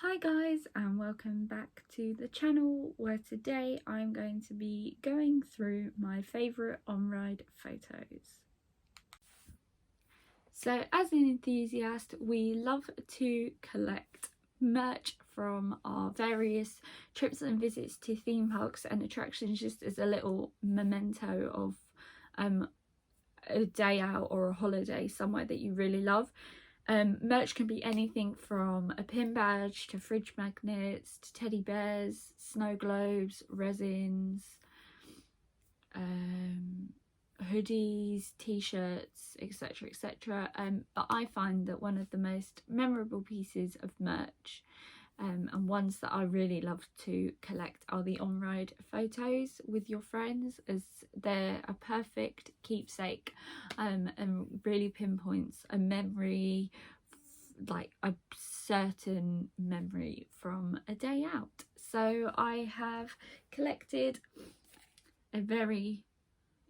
Hi guys, and welcome back to the channel, where today I'm going to be going through my favourite Onride photos. So as an enthusiast, we love to collect merch from our various trips and visits to theme parks and attractions, just as a little memento of a day out or a holiday somewhere that you really love. Merch can be anything from a pin badge to fridge magnets to teddy bears, snow globes, resins, hoodies, t-shirts, etc, etc. But I find that one of the most memorable pieces of merch and ones that I really love to collect are the Onride photos with your friends, as they're a perfect keepsake and really pinpoints a memory, like a certain memory from a day out. So I have collected it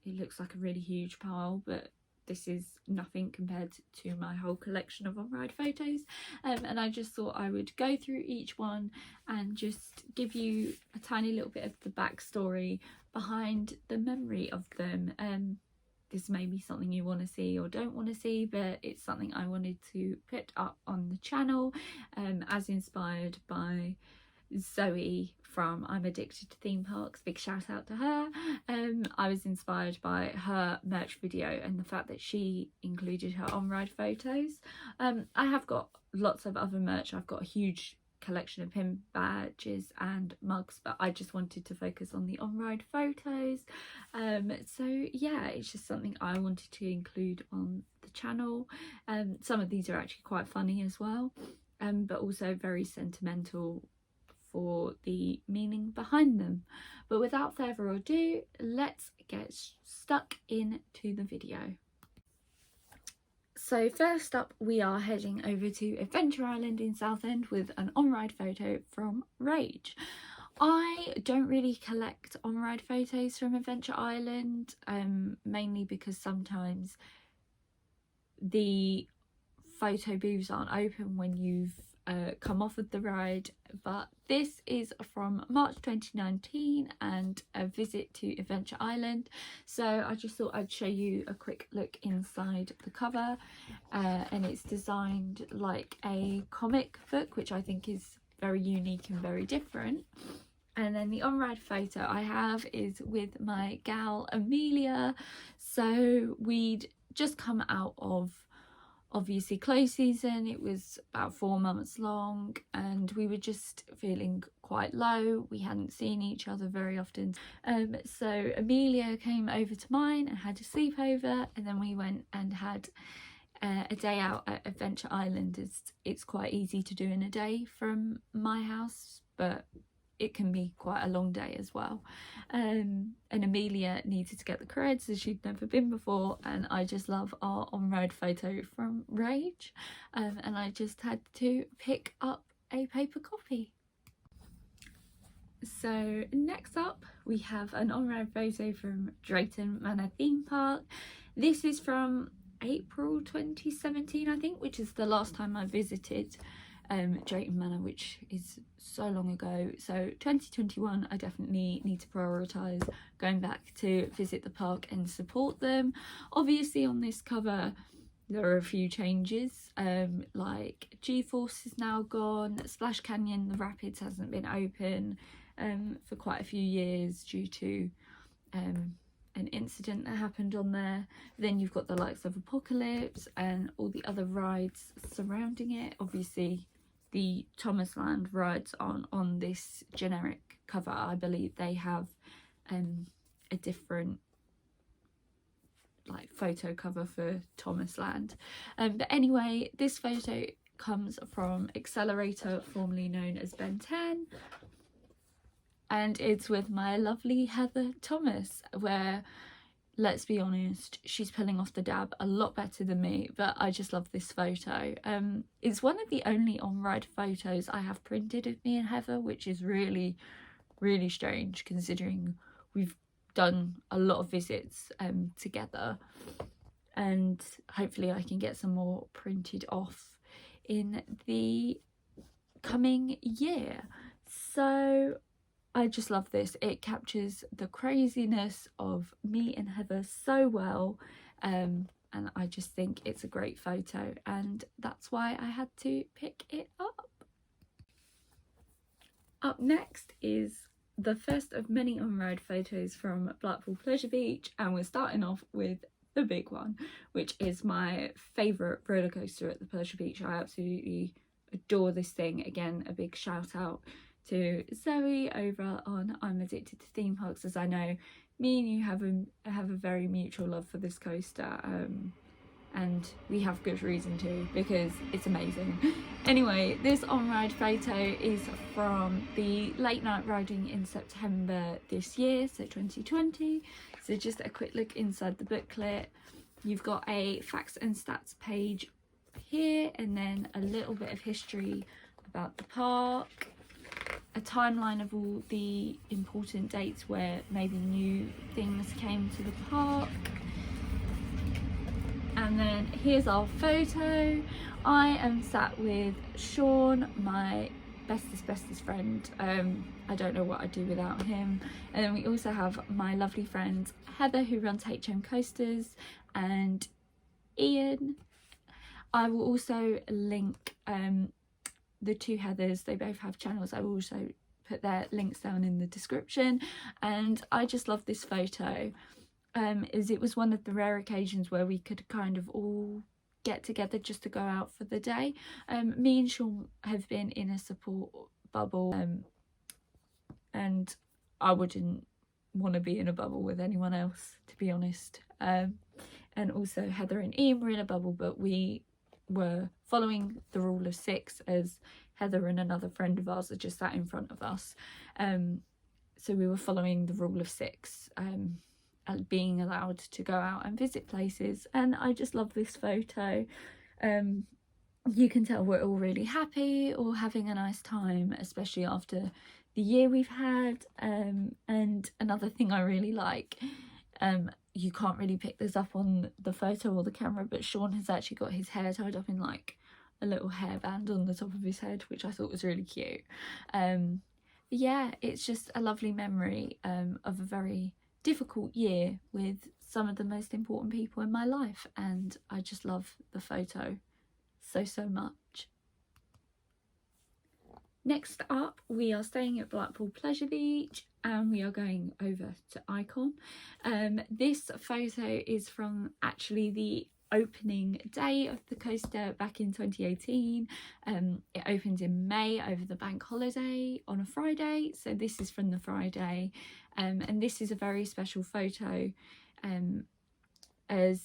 looks like a really huge pile, but this is nothing compared to my whole collection of Onride photos, and I just thought I would go through each one and just give you a tiny little bit of the backstory behind the memory of them. This may be something you want to see or don't want to see, but it's something I wanted to put up on the channel, as inspired by Zoe from I'm Addicted to Theme Parks. Big shout out to her. I was inspired by her merch video and the fact that she included her Onride photos. I have got lots of other merch. I've got a huge collection of pin badges and mugs, but I just wanted to focus on the Onride photos. So yeah, it's just something I wanted to include on the channel. Some of these are actually quite funny as well, but also very sentimental for the meaning behind them. But without further ado, let's get stuck into the video. So first up, we are heading over to Adventure Island in Southend with an Onride photo from Rage. I don't really collect Onride photos from Adventure Island, mainly because sometimes the photo booths aren't open when you've come off of the ride, but this is from March 2019 and a visit to Adventure Island, so I just thought I'd show you a quick look inside the cover. And it's designed like a comic book, which I think is very unique and very different. And then the Onride photo I have is with my gal Amelia. So we'd just come out of obviously close season. It was about 4 months long and we were just feeling quite low. We hadn't seen each other very often, so Amelia came over to mine and had a sleepover, and then we went and had a day out at Adventure Island. It's quite easy to do in a day from my house, but it can be quite a long day as well. And Amelia needed to get the creds as she'd never been before, and I just love our on-road photo from Rage, and I just had to pick up a paper copy. So next up we have an on-road photo from Drayton Manor Theme Park. This is from April 2017, I think, which is the last time I visited Drayton Manor, which is so long ago. So 2021, I definitely need to prioritise going back to visit the park and support them. Obviously on this cover there are a few changes, like G-Force is now gone, Splash Canyon, the Rapids, hasn't been open for quite a few years due to an incident that happened on there. Then you've got the likes of Apocalypse and all the other rides surrounding it. Obviously the Thomas Land rides aren't on this generic cover. I believe they have a different like photo cover for Thomas Land, but anyway, this photo comes from Accelerator, formerly known as Ben 10, and it's with my lovely Heather Thomas, where, let's be honest, she's pulling off the dab a lot better than me, but I just love this photo. It's one of the only on-ride photos I have printed of me and Heather, which is really, really strange considering we've done a lot of visits together, and hopefully I can get some more printed off in the coming year. So I just love this. It captures the craziness of me and Heather so well, and I just think it's a great photo, and that's why I had to pick it up. Up next is the first of many Onride photos from Blackpool Pleasure Beach, and we're starting off with the big one, which is my favourite roller coaster at the Pleasure Beach. I absolutely adore this thing. Again, a big shout out to Zoe over on I'm Addicted to Theme Parks, as I know me and you have a very mutual love for this coaster, and we have good reason to, because it's amazing. Anyway, this on-ride photo is from the late night riding in September this year, so 2020. So just a quick look inside the booklet. You've got a facts and stats page here, and then a little bit of history about the park, a timeline of all the important dates where maybe new things came to the park. And then here's our photo. I am sat with Sean, my bestest friend. I don't know what I'd do without him. And then we also have my lovely friend Heather, who runs HM Coasters, and Ian. I will also link the two Heathers. They both have channels. I will also put their links down in the description. And I just love this photo. As it was one of the rare occasions where we could kind of all get together just to go out for the day. Me and Sean have been in a support bubble, and I wouldn't want to be in a bubble with anyone else, to be honest. And also Heather and Ian were in a bubble, but we were following the rule of 6, as Heather and another friend of ours are just sat in front of us. So we were following the rule of 6, being allowed to go out and visit places. And I just love this photo. You can tell we're all really happy or having a nice time, especially after the year we've had. And another thing I really like, you can't really pick this up on the photo or the camera, but Sean has actually got his hair tied up in like a little hairband on the top of his head, which I thought was really cute. Yeah, it's just a lovely memory of a very difficult year with some of the most important people in my life, and I just love the photo so much. Next up, we are staying at Blackpool Pleasure Beach and we are going over to Icon. This photo is from actually the opening day of the coaster back in 2018. It opened in May over the bank holiday on a Friday, so this is from the Friday. And this is a very special photo, as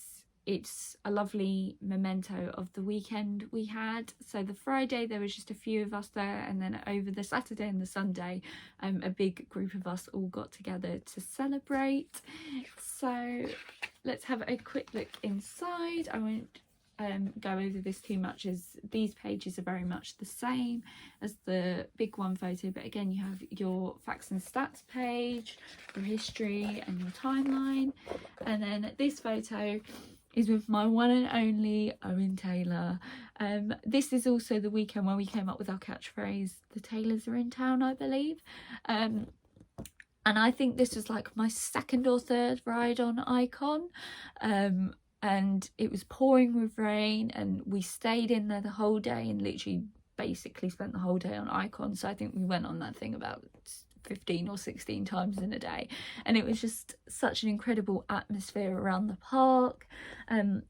it's a lovely memento of the weekend we had. So the Friday there was just a few of us there, and then over the Saturday and the Sunday a big group of us all got together to celebrate. So let's have a quick look inside. I won't go over this too much, as these pages are very much the same as the big one photo, but again you have your facts and stats page, your history and your timeline. And then this photo is with my one and only Owen Taylor. This is also the weekend where we came up with our catchphrase, the Taylors are in town, I believe. And I think this was like my second or third ride on Icon. And it was pouring with rain, and we stayed in there the whole day and literally basically spent the whole day on Icon. So I think we went on that thing about 15 or 16 times in a day, and it was just such an incredible atmosphere around the park,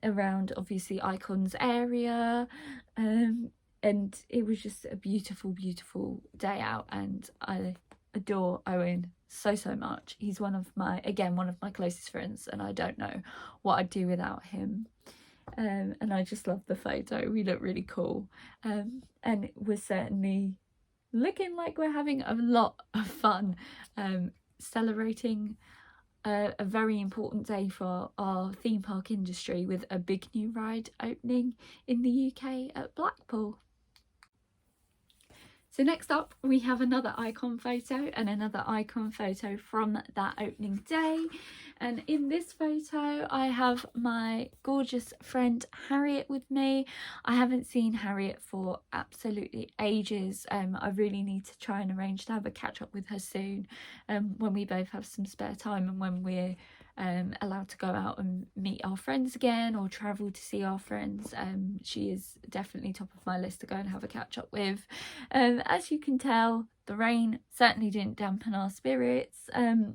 around obviously Icon's area, and it was just a beautiful day out, and I adore Owen so much. He's one of my closest friends, and I don't know what I'd do without him. And I just love the photo. We look really cool, and we're certainly looking like we're having a lot of fun, celebrating a very important day for our theme park industry with a big new ride opening in the UK at Blackpool. So next up we have another icon photo, and another icon photo from that opening day. And in this photo I have my gorgeous friend Harriet with me. I haven't seen Harriet for absolutely ages. I really need to try and arrange to have a catch up with her soon, when we both have some spare time and when we're allowed to go out and meet our friends again or travel to see our friends. She is definitely top of my list to go and have a catch up with. As you can tell, the rain certainly didn't dampen our spirits.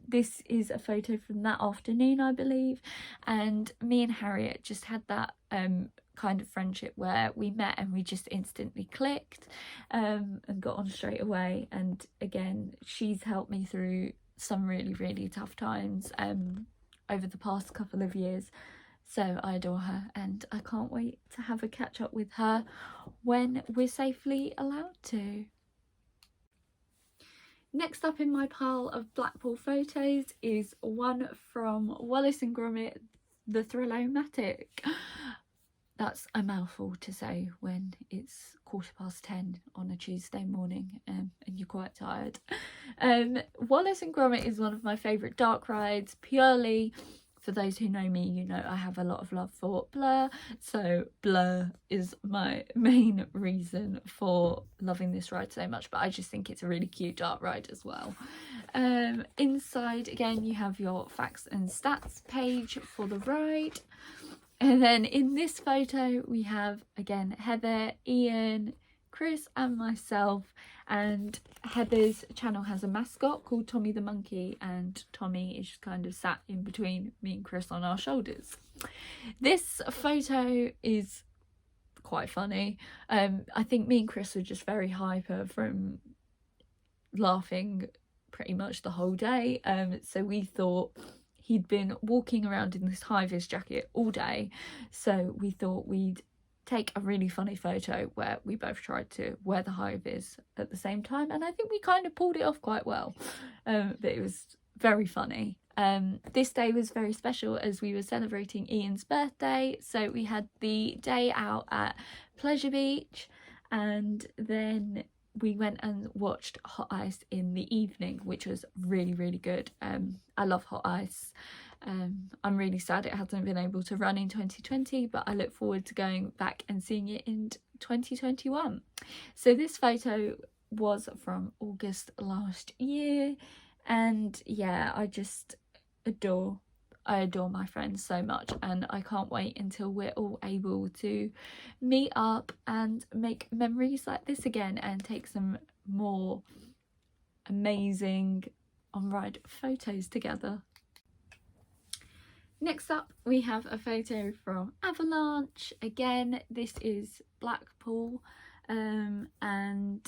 This is a photo from that afternoon, I believe, and me and Harriet just had that kind of friendship where we met and we just instantly clicked, and got on straight away. And again, she's helped me through some really tough times over the past couple of years, so I adore her and I can't wait to have a catch up with her when we're safely allowed to. Next up in my pile of Blackpool photos is one from Wallace and Gromit, the Thrill-O-Matic. That's a mouthful to say when it's 10:15 on a Tuesday morning, and you're quite tired. Wallace and Gromit is one of my favourite dark rides, purely, for those who know me, you know I have a lot of love for Blur, so Blur is my main reason for loving this ride so much, but I just think it's a really cute dark ride as well. Inside, again, you have your facts and stats page for the ride. And then in this photo we have, again, Heather, Ian, Chris and myself, and Heather's channel has a mascot called Tommy the Monkey, and Tommy is just kind of sat in between me and Chris on our shoulders. This photo is quite funny. I think me and Chris were just very hyper from laughing pretty much the whole day, so we thought he'd been walking around in this high-vis jacket all day, so we thought we'd take a really funny photo where we both tried to wear the high-vis at the same time, and I think we kind of pulled it off quite well, but it was very funny. This day was very special as we were celebrating Ian's birthday, so we had the day out at Pleasure Beach, and then we went and watched Hot Ice in the evening, which was really good. I love Hot Ice. I'm really sad it hasn't been able to run in 2020, but I look forward to going back and seeing it in 2021. So this photo was from August last year, and yeah, I adore my friends so much, and I can't wait until we're all able to meet up and make memories like this again and take some more amazing on-ride photos together. Next up we have a photo from Avalanche. Again, this is Blackpool, and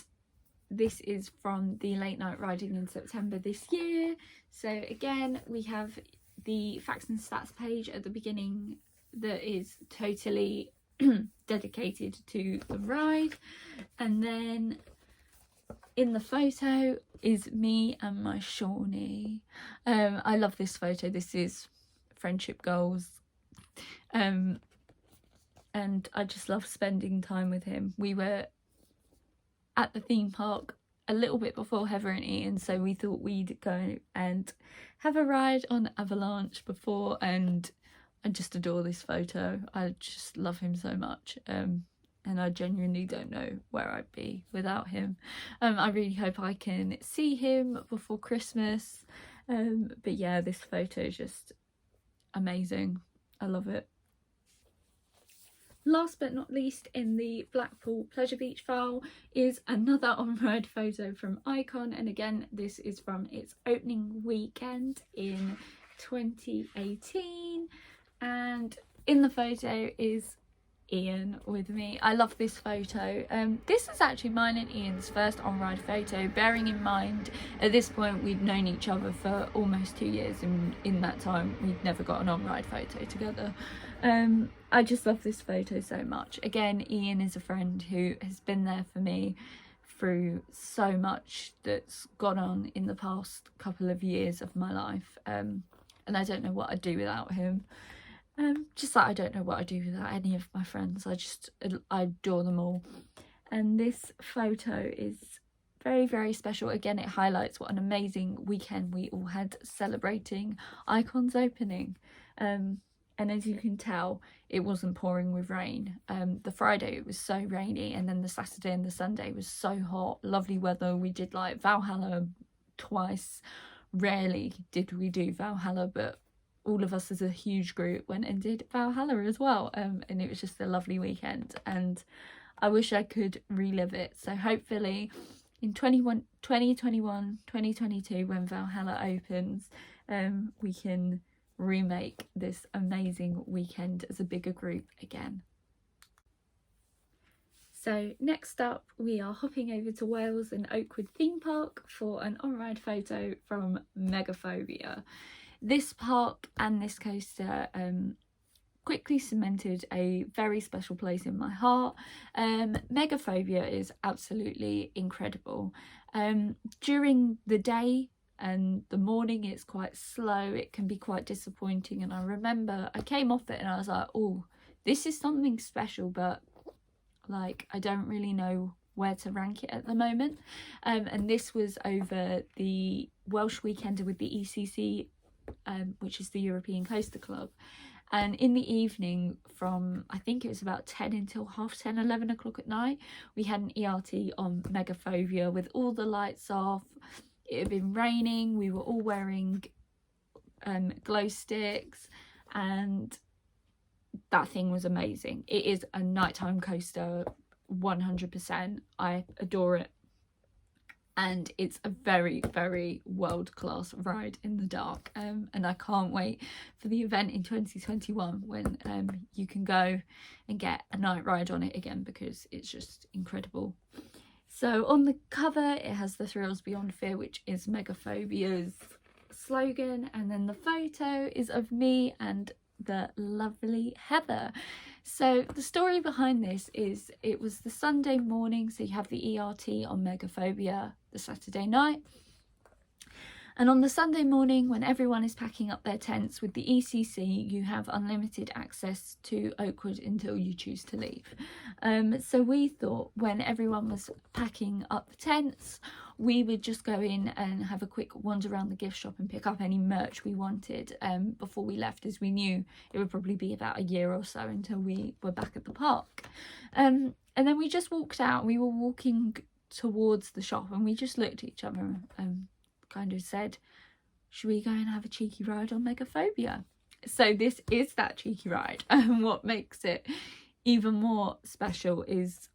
this is from the late night riding in September this year. So again, we have the facts and stats page at the beginning that is totally dedicated to the ride, and then in the photo is me and my Shawnee. I love this photo. This is friendship goals, and I just love spending time with him. We were at the theme park a little bit before Heather and Ian, so we thought we'd go and have a ride on Avalanche before, and I just adore this photo. I just love him so much, and I genuinely don't know where I'd be without him. I really hope I can see him before Christmas, but yeah, this photo is just amazing. I love it. Last but not least in the Blackpool Pleasure Beach file is another on-ride photo from Icon, and again this is from its opening weekend in 2018, and in the photo is Ian with me. I love this photo. This is actually mine and Ian's first on-ride photo, bearing in mind at this point we'd known each other for almost 2 years, and in that time we'd never got an on-ride photo together. I just love this photo so much. Again, Ian is a friend who has been there for me through so much that's gone on in the past couple of years of my life, and I don't know what I'd do without him. Just like I don't know what I'd do without any of my friends. I adore them all. And this photo is very, very special. Again, it highlights what an amazing weekend we all had celebrating Icon's opening. And as you can tell, it wasn't pouring with rain. The Friday it was so rainy, and then the Saturday and the Sunday was so hot, lovely weather. We did like Valhalla twice. Rarely did we do Valhalla, but all of us as a huge group went and did Valhalla as well. And it was just a lovely weekend, and I wish I could relive it. So hopefully in 2021, 2022, when Valhalla opens, we can remake this amazing weekend as a bigger group again. So next up, we are hopping over to Wales and Oakwood theme park for an on-ride photo from Megaphobia. This park and this coaster quickly cemented a very special place in my heart. Megaphobia is absolutely incredible. During the day and the morning it's quite slow, it can be quite disappointing, and I remember I came off it and I was like, oh, this is something special, but like I don't really know where to rank it at the moment. And this was over the Welsh Weekender with the ECC, which is the European Coaster Club. And in the evening, from I think it was about 10 until 10:30, 11 o'clock at night, we had an ERT on Megaphobia with all the lights off. It had been raining, we were all wearing glow sticks, and that thing was amazing. It is a nighttime coaster, 100%. I adore it. And it's a very, very world-class ride in the dark, and I can't wait for the event in 2021 when you can go and get a night ride on it again, because it's just incredible. So on the cover it has the Thrills Beyond Fear, which is Megaphobia's slogan, and then the photo is of me and the lovely Heather. So the story behind this is it was the Sunday morning, so you have the ERT on Megaphobia the Saturday night, and on the Sunday morning when everyone is packing up their tents with the ECC, you have unlimited access to Oakwood until you choose to leave. So we thought when everyone was packing up the tents, we would just go in and have a quick wander around the gift shop and pick up any merch we wanted before we left, as we knew it would probably be about a year or so until we were back at the park. And then we just walked out. We were walking towards the shop and we just looked at each other and kind of said, should we go and have a cheeky ride on Megaphobia? So this is that cheeky ride, and what makes it even more special is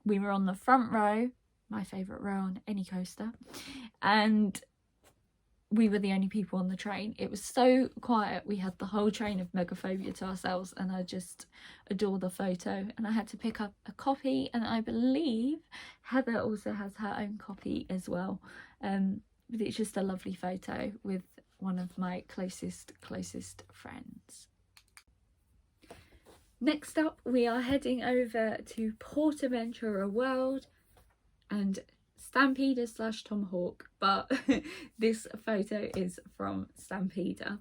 we were on the front row, my favourite row on any coaster, and we were the only people on the train. It was so quiet, we had the whole train of Megaphobia to ourselves, and I just adore the photo. And I had to pick up a copy, and I believe Heather also has her own copy as well. But it's just a lovely photo with one of my closest friends. Next up, we are heading over to Portaventura World and Stampeder / Tomahawk, but this photo is from Stampeder.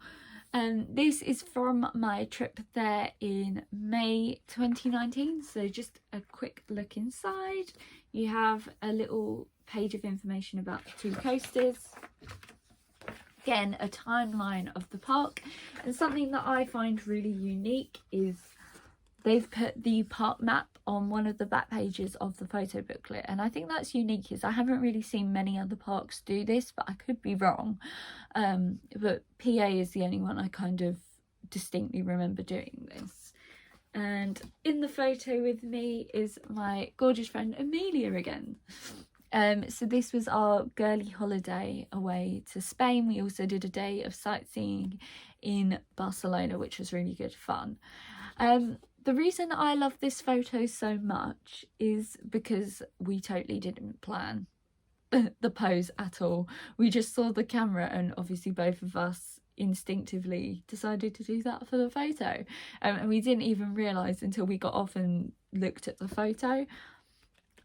This is from my trip there in May 2019. So just a quick look inside. You have a little page of information about the two coasters. Again, a timeline of the park. And something that I find really unique is they've put the park map on one of the back pages of the photo booklet, and I think that's unique because I haven't really seen many other parks do this, but I could be wrong. But PA is the only one I kind of distinctly remember doing this. And in the photo with me is my gorgeous friend Amelia again. So this was our girly holiday away to Spain. We also did a day of sightseeing in Barcelona, which was really good fun. The reason I love this photo so much is because we totally didn't plan the pose at all. We just saw the camera and obviously both of us instinctively decided to do that for the photo. And we didn't even realise until we got off and looked at the photo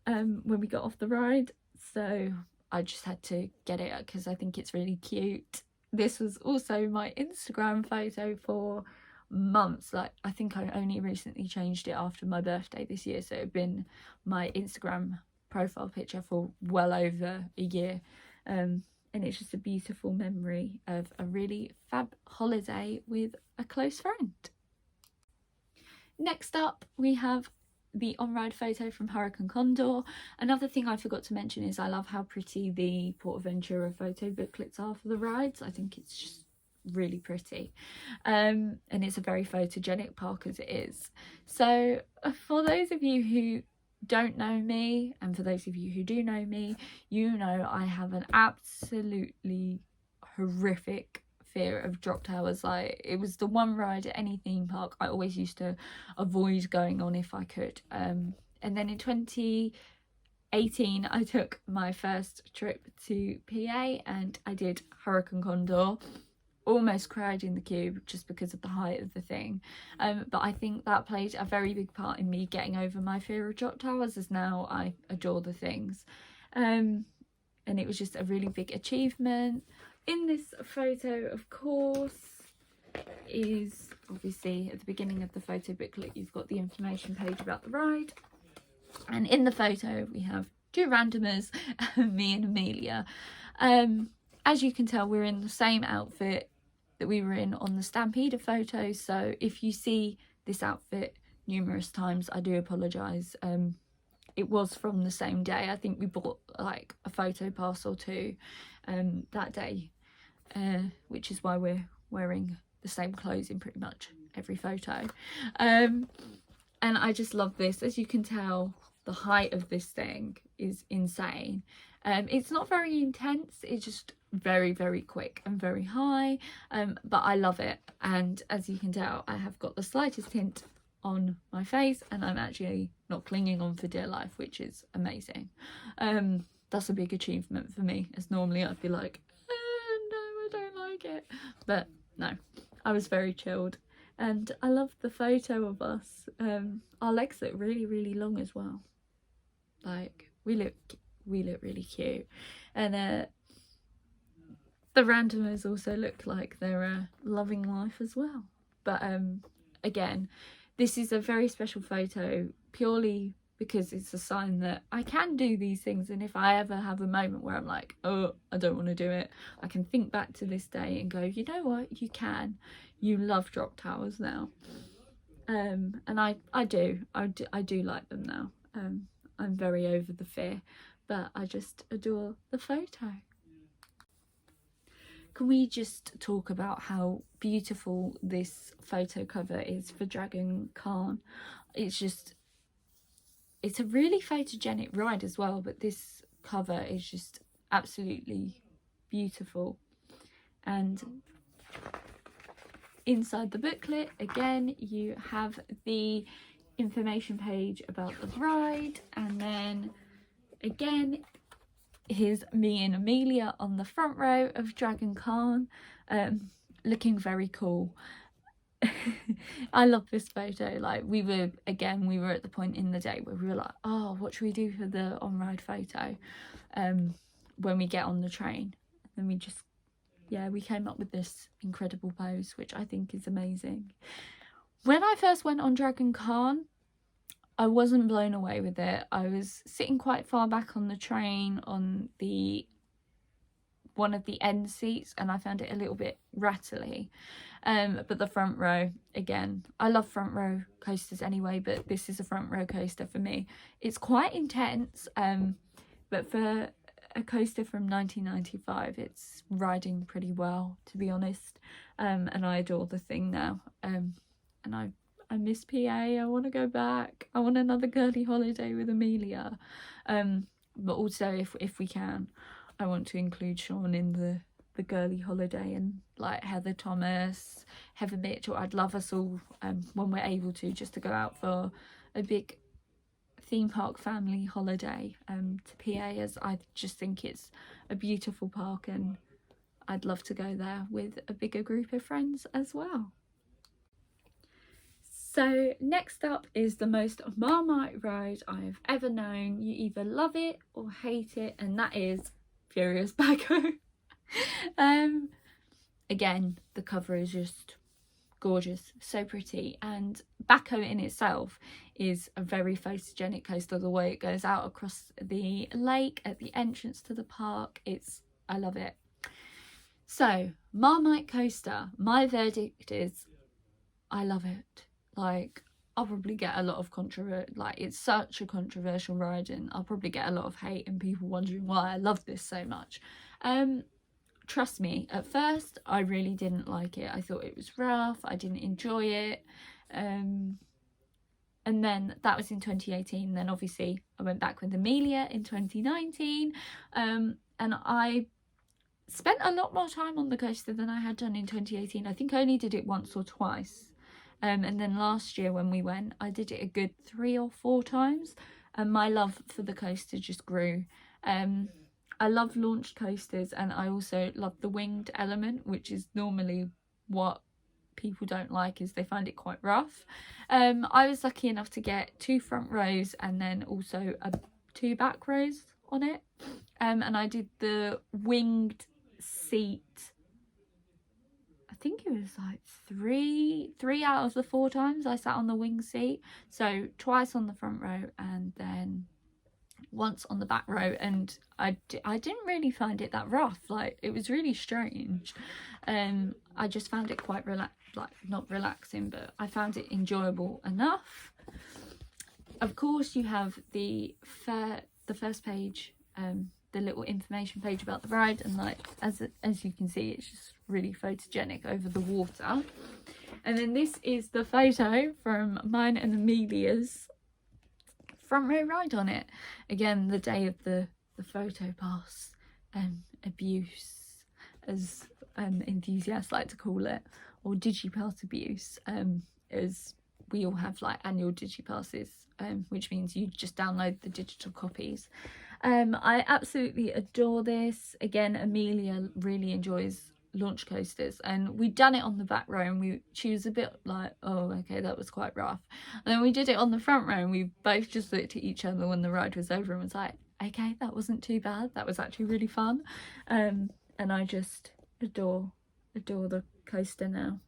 when we got off the ride. So I just had to get it because I think it's really cute. This was also my Instagram photo for months. Like, I think I only recently changed it after my birthday this year, so it had been my Instagram profile picture for well over a year, and it's just a beautiful memory of a really fab holiday with a close friend. Next up we have the Onride photo from Hurricane Condor. Another thing I forgot to mention is I love how pretty the Portaventura photo booklets are for the rides. I think it's just really pretty, and it's a very photogenic park as it is. So for those of you who don't know me, and for those of you who do know me, you know I have an absolutely horrific fear of drop towers. Like, it was the one ride at any theme park I always used to avoid going on if I could. And then in 2018 I took my first trip to PA and I did Hurricane Condor. Almost cried in the cube just because of the height of the thing, but I think that played a very big part in me getting over my fear of drop towers, as now I adore the things, and it was just a really big achievement. In this photo, of course, is obviously at the beginning of the photo booklet you've got the information page about the ride, and in the photo we have two randomers, me and Amelia. As you can tell, we're in the same outfit that we were in on the Stampeder photo, so if you see this outfit numerous times, I do apologise. It was from the same day. I think we bought like a photo pass or two that day, which is why we're wearing the same clothes in pretty much every photo. And I just love this. As you can tell, the height of this thing is insane. It's not very intense, it's just very, very quick and very high, but I love it. And as you can tell, I have got the slightest hint on my face and I'm actually not clinging on for dear life, which is amazing. That's a big achievement for me, as normally I'd be like, no, I don't like it, but no, I was very chilled. And I love the photo of us. Our legs look really, really long as well. Like, we look really cute, and the randomers also look like they're loving life as well. But again, this is a very special photo purely because it's a sign that I can do these things, and if I ever have a moment where I'm like, oh, I don't want to do it, I can think back to this day and go, you know what, you can. You love drop towers now. And I do like them now. I'm very over the fear, but I just adore the photo. Can we just talk about how beautiful this photo cover is for Dragon Khan? It's a really photogenic ride as well, but this cover is just absolutely beautiful. And inside the booklet, again, you have the information page about the ride, and then again here's me and Amelia on the front row of Dragon Khan, looking very cool. I love this photo. Like, we were at the point in the day where we were like, oh, what should we do for the on-ride photo when we get on the train? And we came up with this incredible pose, which I think is amazing. When I first went on Dragon Khan, I wasn't blown away with it. I was sitting quite far back on the train on one of the end seats, and I found it a little bit rattly. But the front row, again, I love front row coasters anyway, but this is a front row coaster for me. It's quite intense, but for a coaster from 1995, it's riding pretty well, to be honest. And I adore the thing now. And I miss PA. I want to go back. I want another girly holiday with Amelia. But also, if we can, I want to include Sean in the girly holiday, and like Heather Thomas, Heather Mitchell. I'd love us all, when we're able to, just to go out for a big theme park family holiday to PA, as I just think it's a beautiful park and I'd love to go there with a bigger group of friends as well. So next up is the most Marmite ride I've ever known. You either love it or hate it, and that is Furious Baco. Again, the cover is just gorgeous, so pretty, and Baco in itself is a very photogenic coaster. The way it goes out across the lake at the entrance to the park, I love it. So Marmite coaster, my verdict is I love it. Like, I'll probably get a lot of it's such a controversial ride, and I'll probably get a lot of hate and people wondering why I love this so much. Trust me, at first I really didn't like it. I thought it was rough, I didn't enjoy it. And then that was in 2018. Then obviously I went back with Amelia in 2019, and I spent a lot more time on the coaster than I had done in 2018. I think I only did it once or twice. And then last year when we went, I did it a good 3 or 4 times, and my love for the coaster just grew. I love launched coasters, and I also love the winged element, which is normally what people don't like, is they find it quite rough. I was lucky enough to get 2 front rows and then also 2 back rows on it. And I did the winged seat, I think it was like 3 out of the 4 times I sat on the wing seat. So twice on the front row and then once on the back row, and I didn't really find it that rough. Like, it was really strange. I just found it quite not relaxing, but I found it enjoyable enough. Of course, you have the first page, the little information page about the ride, and like as you can see, it's just really photogenic over the water. And then this is the photo from mine and Amelia's front row ride on it. Again, the day of the photo pass abuse, as enthusiasts like to call it, or digipass abuse, as we all have like annual digipasses, which means you just download the digital copies. I absolutely adore this. Again, Amelia really enjoys launch coasters, and we'd done it on the back row, and she was a bit like, oh, okay, that was quite rough. And then we did it on the front row, and we both just looked at each other when the ride was over and was like, okay, that wasn't too bad, that was actually really fun. And I just adore the coaster now.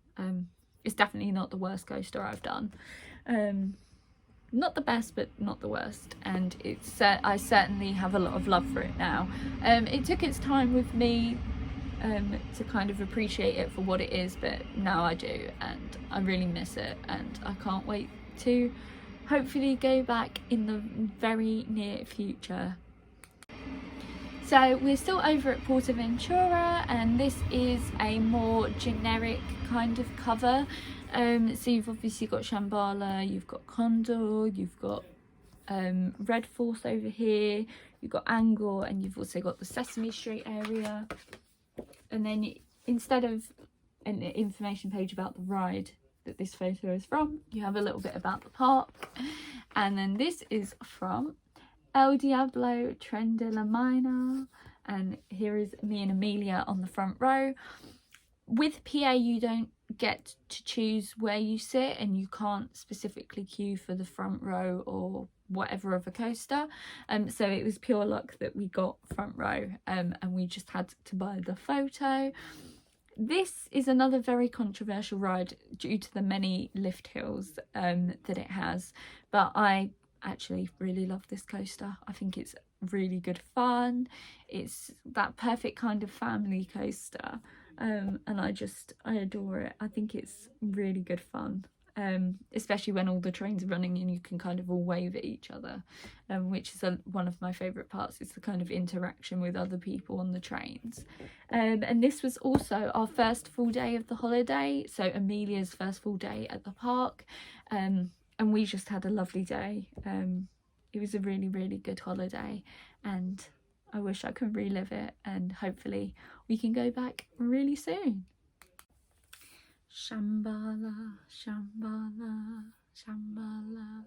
It's definitely not the worst coaster I've done. Not the best, but not the worst, and I certainly have a lot of love for it now. It took its time with me to kind of appreciate it for what it is, but now I do, and I really miss it, and I can't wait to hopefully go back in the very near future. So we're still over at Portaventura, and this is a more generic kind of cover. So you've obviously got Shambhala, you've got Condor, you've got Red Force over here, you've got Angkor, and you've also got the Sesame Street area. And then instead of an information page about the ride that this photo is from, you have a little bit about the park. And then this is from El Diablo Tren de la Mina, and here is me and Amelia on the front row. With PA, you don't get to choose where you sit, and you can't specifically queue for the front row or whatever of a coaster, so it was pure luck that we got front row, and we just had to buy the photo. This is another very controversial ride due to the many lift hills that it has, but I actually really love this coaster. I think it's really good fun. It's that perfect kind of family coaster, and I adore it. I think it's really good fun, especially when all the trains are running and you can kind of all wave at each other, which is one of my favourite parts. It's the kind of interaction with other people on the trains. And this was also our first full day of the holiday, so Amelia's first full day at the park, and we just had a lovely day. It was a really, really good holiday, and I wish I could relive it, and hopefully we can go back really soon. Shambhala, Shambhala, Shambhala.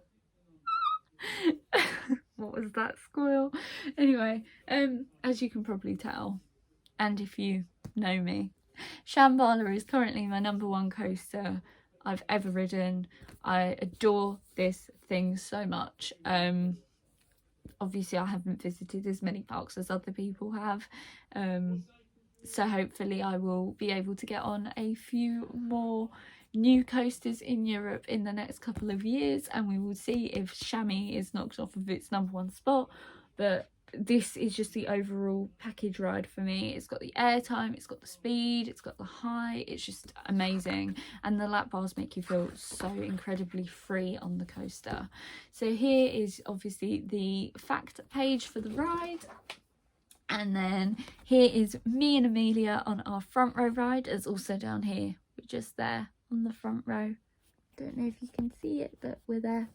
What was that squeal? Anyway, as you can probably tell, and if you know me, Shambhala is currently my #1 coaster I've ever ridden. I adore this thing so much. Obviously I haven't visited as many parks as other people have, so hopefully I will be able to get on a few more new coasters in Europe in the next couple of years, and we will see if Chamois is knocked off of its #1 spot. But this is just the overall package ride for me. It's got the airtime, it's got the speed, it's got the height. It's just amazing, and the lap bars make you feel so incredibly free on the coaster. So here is obviously the fact page for the ride. And then here is me and Amelia on our front row ride. It's also down here. We're just there on the front row. Don't know if you can see it, but we're there.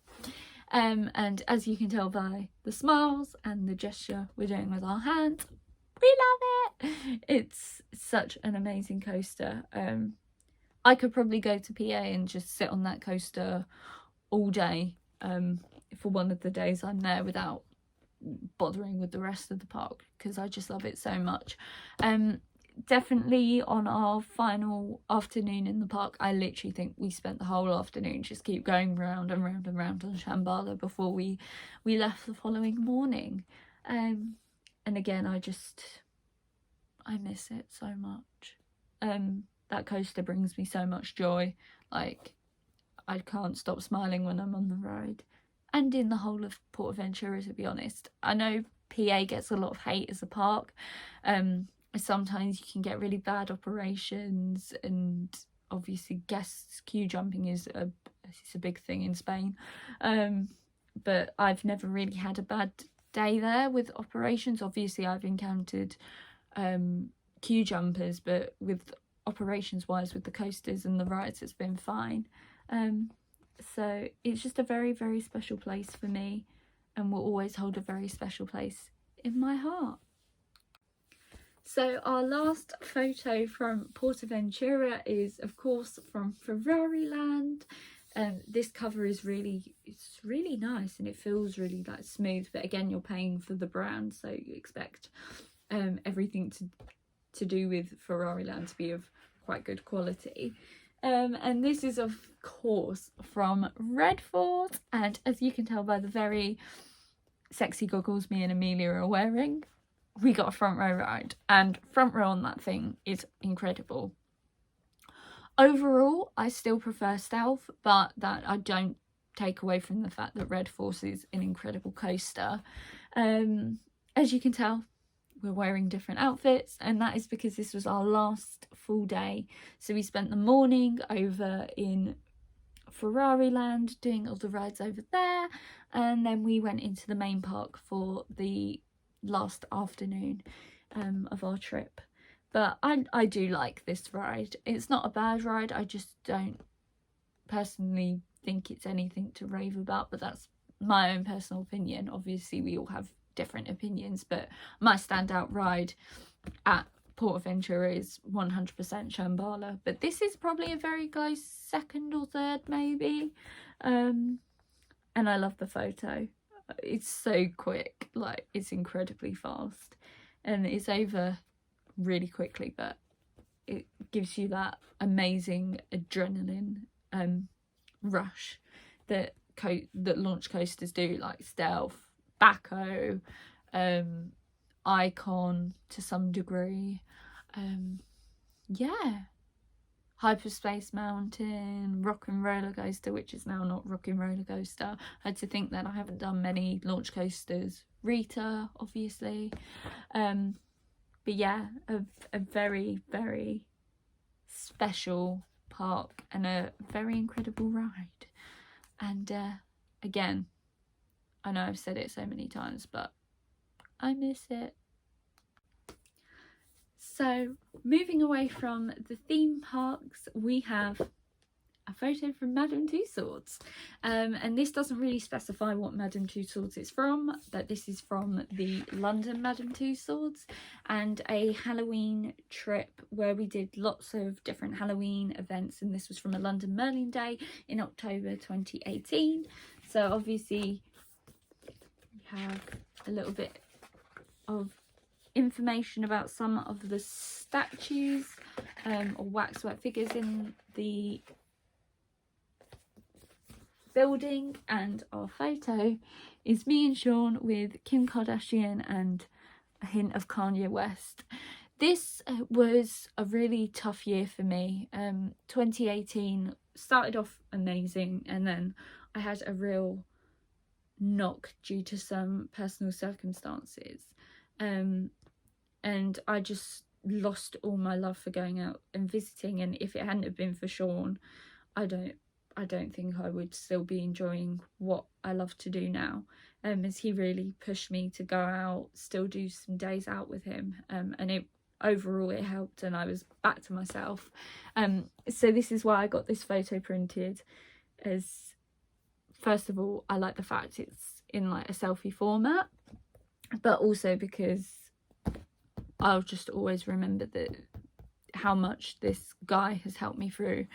And as you can tell by the smiles and the gesture we're doing with our hands, we love it. It's such an amazing coaster. I could probably go to PA and just sit on that coaster all day for one of the days I'm there without bothering with the rest of the park, because I just love it so much. Definitely on our final afternoon in the park, I literally think we spent the whole afternoon just keep going round and round and round on Shambhala before we left the following morning. And again, I miss it so much. That coaster brings me so much joy. Like, I can't stop smiling when I'm on the ride. And in the whole of Portaventura, to be honest. I know PA gets a lot of hate as a park. Sometimes you can get really bad operations, and obviously guests queue jumping is a big thing in Spain. But I've never really had a bad day there with operations. Obviously I've encountered queue jumpers, but with operations wise with the coasters and the rides, it's been fine. So it's just a very, very special place for me, and will always hold a very special place in my heart. So our last photo from Portaventura is of course from Ferrari Land. This cover is really nice, and it feels really like smooth, but again, you're paying for the brand, so you expect everything to do with Ferrari Land to be of quite good quality. And this is of course from Redford, and as you can tell by the very sexy goggles me and Amelia are wearing, we got a front row ride, and front row on that thing is incredible. Overall, I still prefer Stealth, but that I don't take away from the fact that Redford is an incredible coaster. As you can tell, we're wearing different outfits, and that is because this was our last full day. So we spent the morning over in Ferrari Land doing all the rides over there, and then we went into the main park for the last afternoon of our trip. But I do like this ride. It's not a bad ride, I just don't personally think it's anything to rave about, but that's my own personal opinion. Obviously we all have different opinions, but my standout ride at Portaventura is 100% Shambhala, but this is probably a very close second or third maybe. And I love the photo. It's so quick, like it's incredibly fast, and it's over really quickly, but it gives you that amazing adrenaline rush that launch coasters do, like Stealth, Baco, Icon to some degree, yeah, Hyperspace Mountain, Rock and Roller Coaster, which is now not Rock and Roller Coaster. I had to think that I haven't done many launch coasters. Rita, obviously. But yeah, a very, very special park and a very incredible ride. And again, I know I've said it so many times, but I miss it. So moving away from the theme parks, we have a photo from Madame Tussauds, and this doesn't really specify what Madame Tussauds it's from, but this is from the London Madame Tussauds, and a Halloween trip where we did lots of different Halloween events, and this was from a London Merlin Day in October 2018. So obviously we have a little bit of information about some of the statues or waxwork figures in the building, and our photo is me and Sean with Kim Kardashian and a hint of Kanye West. This was a really tough year for me. 2018 started off amazing, and then I had a real knock due to some personal circumstances, and I just lost all my love for going out and visiting. And if it hadn't have been for Sean, I don't think I would still be enjoying what I love to do now, as he really pushed me to go out, still do some days out with him, and overall it helped, and I was back to myself. So this is why I got this photo printed. As first of all, I like the fact it's in like a selfie format, but also because I'll just always remember that how much this guy has helped me through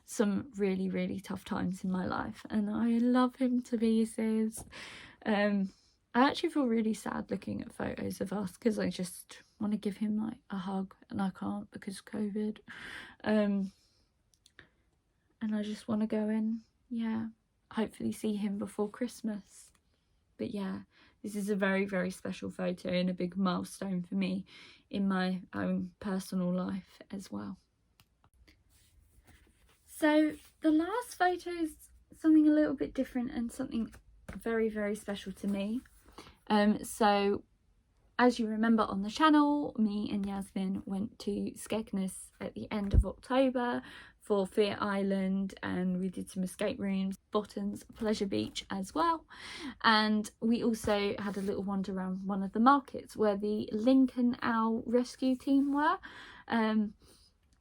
some really, really tough times in my life, and I love him to pieces. I actually feel really sad looking at photos of us, because I just want to give him like a hug, and I can't because of COVID. And I just want to go and, yeah, hopefully see him before Christmas. But yeah, this is a very, very special photo and a big milestone for me in my own personal life as well. So the last photo is something a little bit different and something very, very special to me. So as you remember on the channel, me and Yasmin went to Skegness at the end of October for Fear Island, and we did some escape rooms, Bottoms, Pleasure Beach as well. And we also had a little wander around one of the markets where the Lincoln Owl rescue team were. And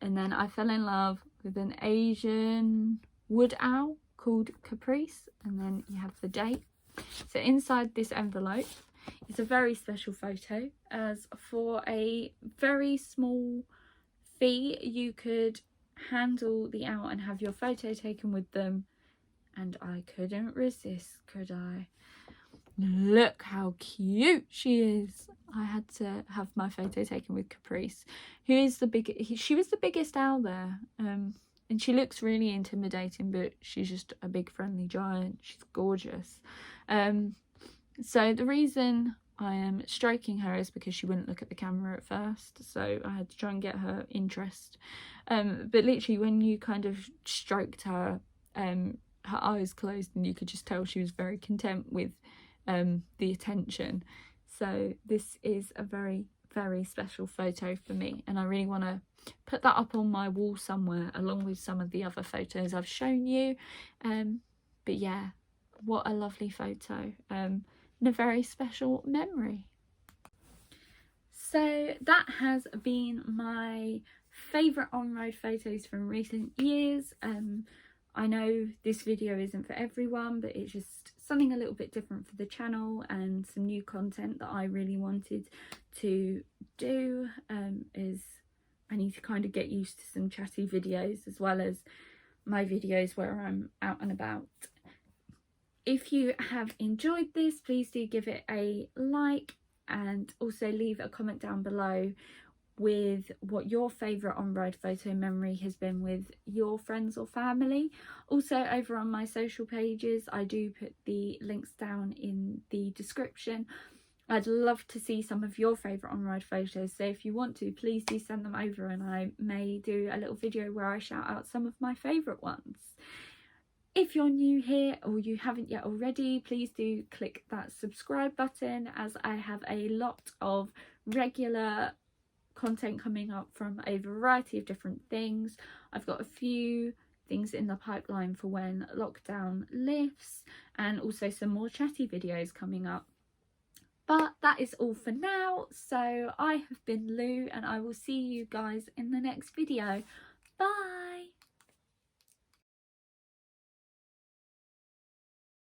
then I fell in love with an Asian wood owl called Caprice, and then you have the date. So inside this envelope is a very special photo, as for a very small fee you could handle the owl and have your photo taken with them, and I couldn't resist, could I? Look how cute she is. I had to have my photo taken with Caprice, who is she was the biggest owl there, and she looks really intimidating, but she's just a big friendly giant. She's gorgeous. So the reason I am stroking her is because she wouldn't look at the camera at first, so I had to try and get her interest. But literally when you kind of stroked her, her eyes closed, and you could just tell she was very content with the attention. So this is a very, very special photo for me, and I really want to put that up on my wall somewhere along with some of the other photos I've shown you. But yeah, what a lovely photo, and a very special memory. So that has been my favourite on-road photos from recent years. I know this video isn't for everyone, but it's just something a little bit different for the channel and some new content that I really wanted to do. Is I need to kind of get used to some chatty videos as well as my videos where I'm out and about. If you have enjoyed this, please do give it a like, and also leave a comment down below with what your favourite on-road photo memory has been with your friends or family. Also over on my social pages, I do put the links down in the description. I'd love to see some of your favourite on-ride photos, so if you want to, please do send them over, and I may do a little video where I shout out some of my favourite ones. If you're new here or you haven't yet already, please do click that subscribe button, as I have a lot of regular content coming up from a variety of different things. I've got a few things in the pipeline for when lockdown lifts, and also some more chatty videos coming up. But that is all for now. So I have been Lou, and I will see you guys in the next video. Bye!